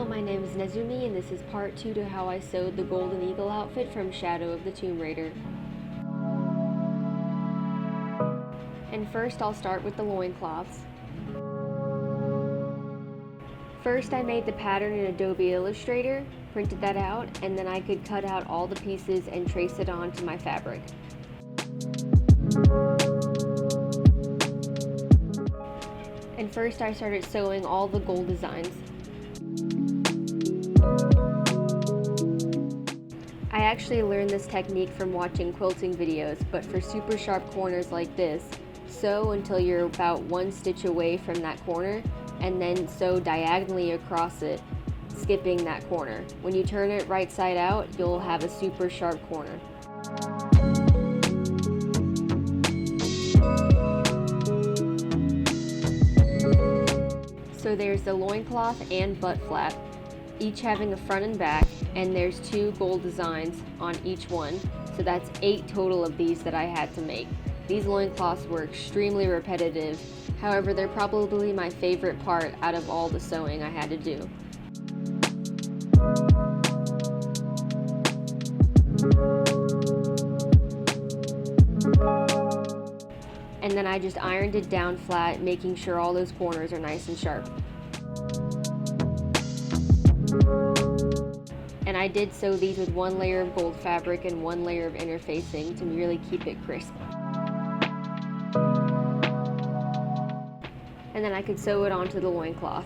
my name is Nezumi, and this is part 2 to how I sewed the Golden Eagle outfit from Shadow of the Tomb Raider. And first I'll start with the loincloths. First I made the pattern in Adobe Illustrator, printed that out, and then I could cut out all the pieces and trace it onto my fabric. And first I started sewing all the gold designs. I actually learned this technique from watching quilting videos, but for super sharp corners like this, sew until you're about 1 stitch away from that corner, and then sew diagonally across it, skipping that corner. When you turn it right side out, you'll have a super sharp corner. So there's the loincloth and butt flap, each having a front and back, and there's 2 gold designs on each one, so that's 8 total of these that I had to make. These loincloths were extremely repetitive, however they're probably my favorite part out of all the sewing I had to do. And then I just ironed it down flat, making sure all those corners are nice and sharp. And I did sew these with 1 layer of gold fabric and 1 layer of interfacing to really keep it crisp. And then I could sew it onto the loincloth.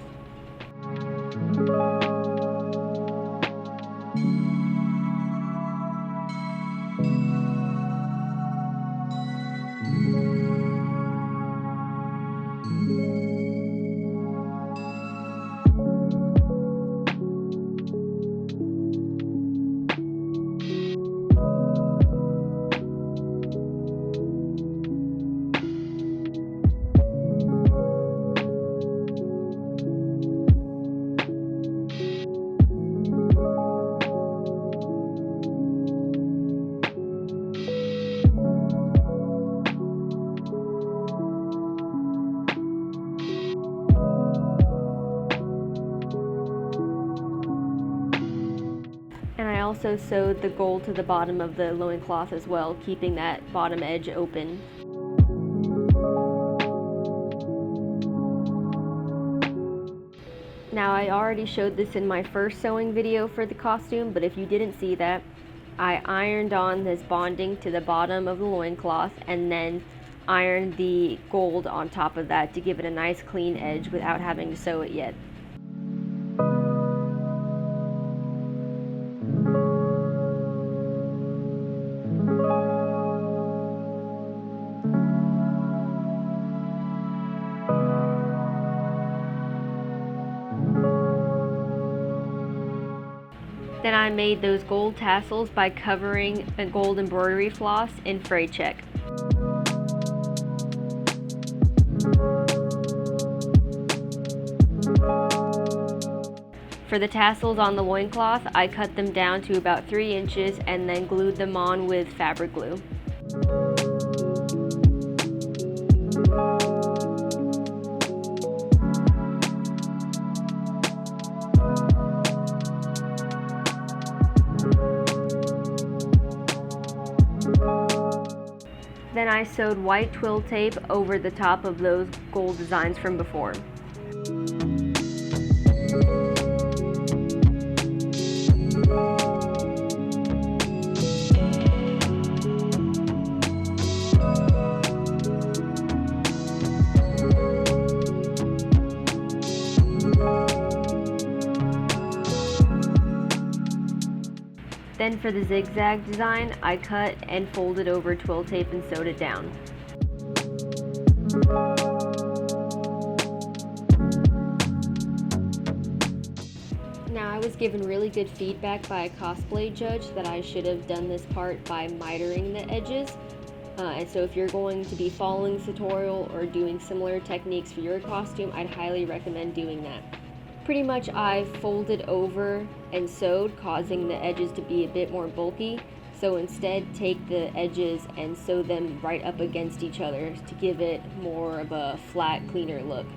And I also sewed the gold to the bottom of the loincloth as well, keeping that bottom edge open. Now I already showed this in my first sewing video for the costume, but if you didn't see that, I ironed on this bonding to the bottom of the loincloth and then ironed the gold on top of that to give it a nice clean edge without having to sew it yet. Then I made those gold tassels by covering a gold embroidery floss in Fray Check. For the tassels on the loincloth, I cut them down to about 3 inches and then glued them on with fabric glue. Then I sewed white twill tape over the top of those gold designs from before. Then for the zigzag design, I cut and folded over twill tape and sewed it down. Now I was given really good feedback by a cosplay judge that I should have done this part by mitering the edges. And so if you're going to be following this tutorial or doing similar techniques for your costume, I'd highly recommend doing that. Pretty much I folded over and sewed, causing the edges to be a bit more bulky. So instead, take the edges and sew them right up against each other to give it more of a flat, cleaner look.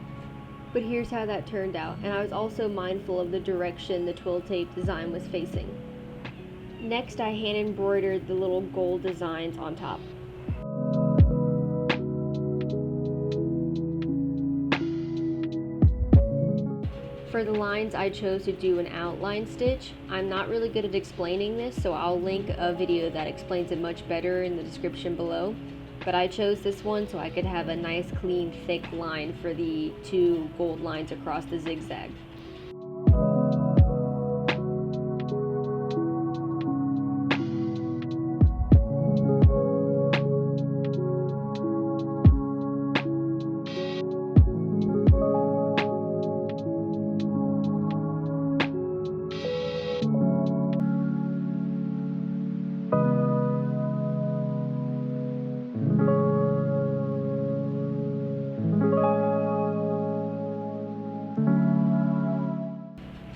But here's how that turned out, and I was also mindful of the direction the twill tape design was facing. Next, I hand embroidered the little gold designs on top. For the lines, I chose to do an outline stitch. I'm not really good at explaining this, so I'll link a video that explains it much better in the description below. But I chose this one so I could have a nice, clean, thick line for the 2 gold lines across the zigzag.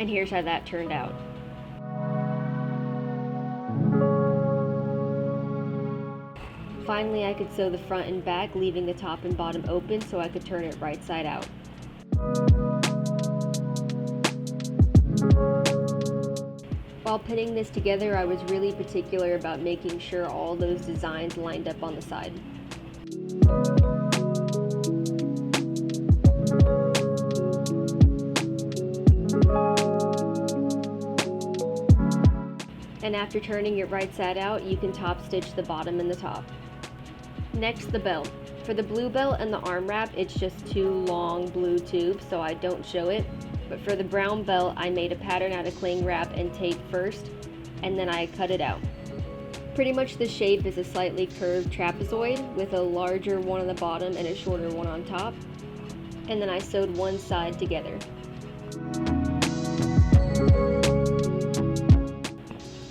And here's how that turned out. Finally, I could sew the front and back, leaving the top and bottom open so I could turn it right side out. While putting this together, I was really particular about making sure all those designs lined up on the side. And after turning it right side out, you can top stitch the bottom and the top. Next, the belt. For the blue belt and the arm wrap, it's just 2 long blue tubes, so I don't show it. But for the brown belt, I made a pattern out of cling wrap and tape first, and then I cut it out. Pretty much the shape is a slightly curved trapezoid with a larger one on the bottom and a shorter one on top. And then I sewed one side together.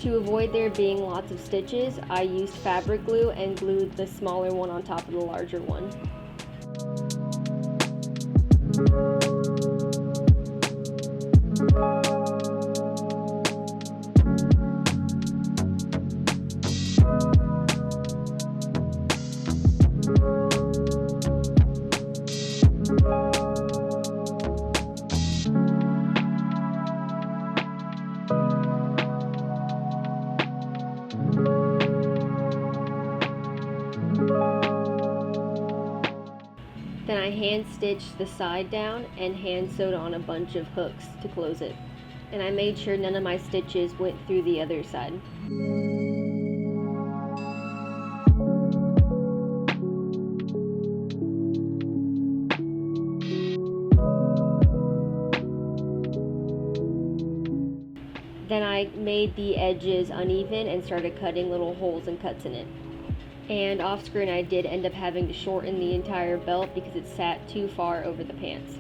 To avoid there being lots of stitches, I used fabric glue and glued the smaller one on top of the larger one. Then I hand stitched the side down and hand sewed on a bunch of hooks to close it. And I made sure none of my stitches went through the other side. Then I made the edges uneven and started cutting little holes and cuts in it. And off screen I did end up having to shorten the entire belt because it sat too far over the pants.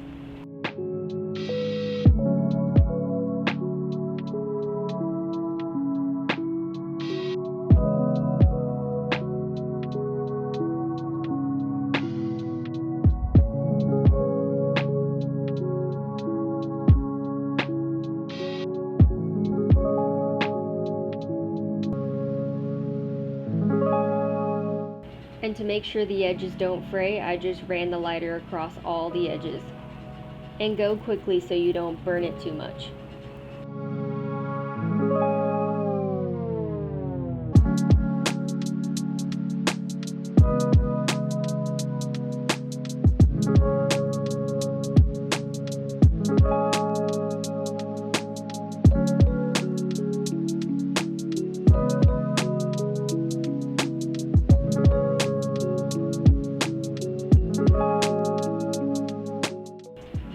And to make sure the edges don't fray, I just ran the lighter across all the edges. And go quickly so you don't burn it too much.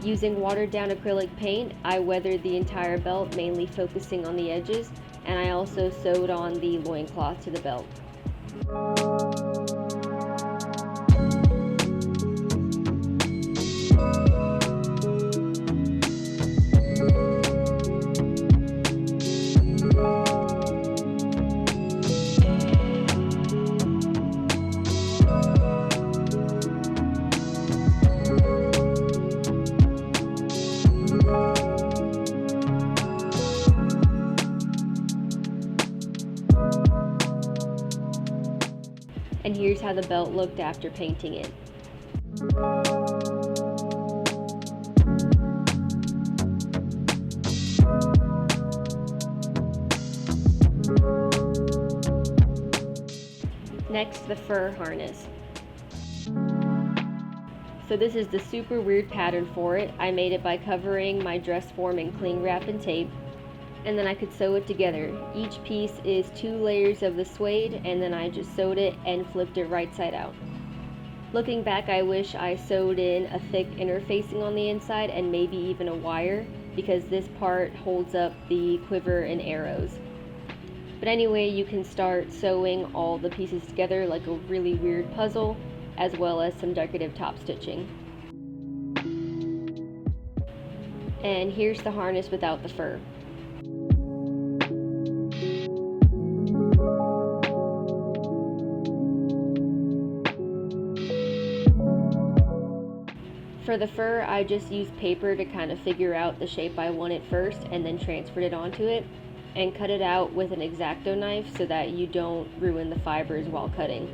Using watered down acrylic paint, I weathered the entire belt, mainly focusing on the edges, and I also sewed on the loincloth to the belt. And here's how the belt looked after painting it. Next, the fur harness. So this is the super weird pattern for it. I made it by covering my dress form in cling wrap and tape, and then I could sew it together. Each piece is 2 layers of the suede, and then I just sewed it and flipped it right side out. Looking back, I wish I sewed in a thick interfacing on the inside and maybe even a wire, because this part holds up the quiver and arrows. But anyway, you can start sewing all the pieces together like a really weird puzzle, as well as some decorative top stitching. And here's the harness without the fur. For the fur, I just used paper to kind of figure out the shape I wanted first, and then transferred it onto it, and cut it out with an X-Acto knife so that you don't ruin the fibers while cutting.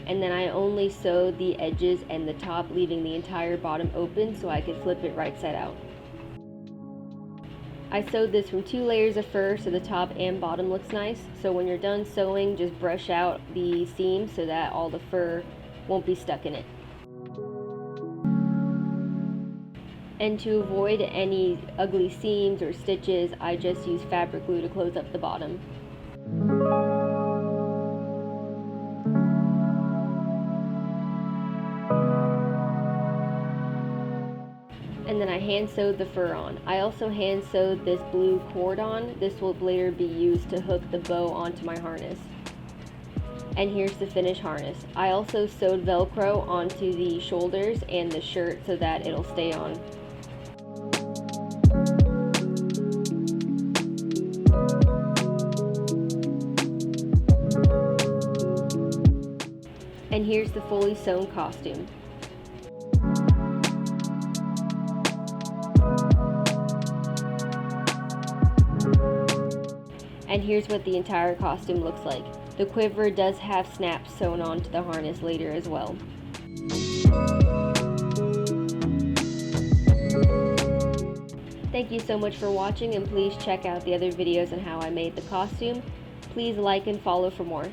And then I only sewed the edges and the top, leaving the entire bottom open so I could flip it right side out. I sewed this from 2 layers of fur so the top and bottom looks nice. So when you're done sewing, just brush out the seams so that all the fur won't be stuck in it. And to avoid any ugly seams or stitches, I just use fabric glue to close up the bottom. And then I hand sewed the fur on. I also hand sewed this blue cord on. This will later be used to hook the bow onto my harness. And here's the finished harness. I also sewed Velcro onto the shoulders and the shirt so that it'll stay on. And here's the fully sewn costume. And here's what the entire costume looks like. The quiver does have snaps sewn onto the harness later as well. Thank you so much for watching, and please check out the other videos on how I made the costume. Please like and follow for more.